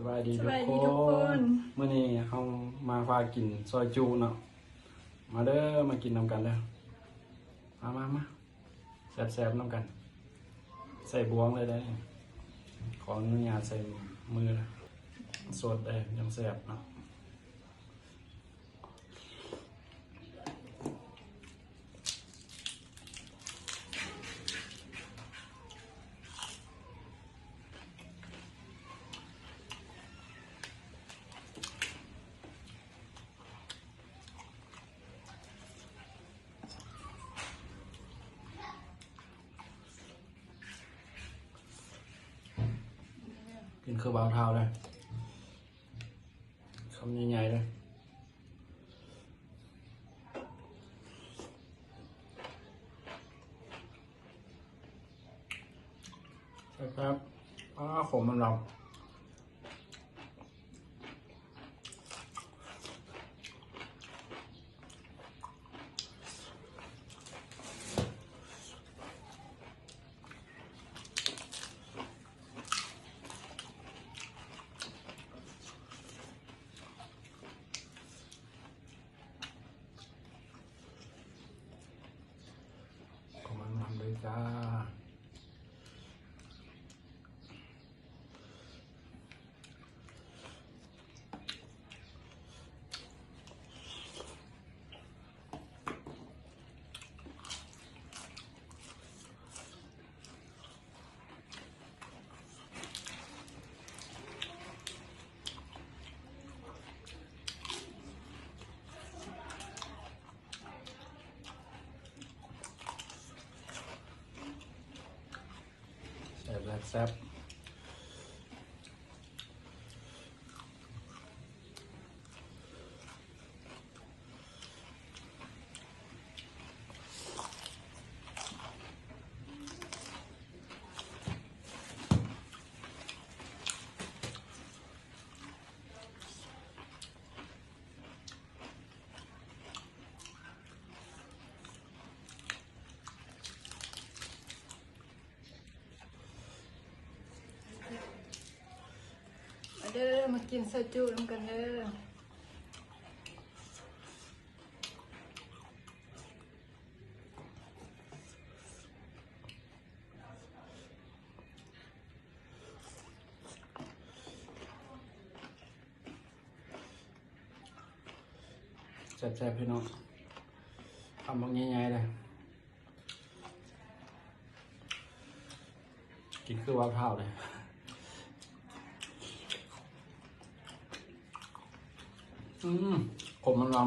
สบายดีสทุกบาย ค ดีทุกคน นเมื่อนี้เขามาพากินซอยจูเนาะมาเด้อมากินนำกันเด้อมาแซ่บๆนำกัน ใส่บวงเลยได้ขออนุญาตใส่มือสดได้ยังแซ่บเนาะกินคือบ่าวเท้าเลยคำใหญ่ๆเลยใช่ครับขมมันเราเลยจ้าแซ่บมาเด้อมากินซอยจูร่วมกันเด้อแซ่บๆพี่น้องทำบางง่ายๆเลยกินคือว้าวเท่าเลยขมมันล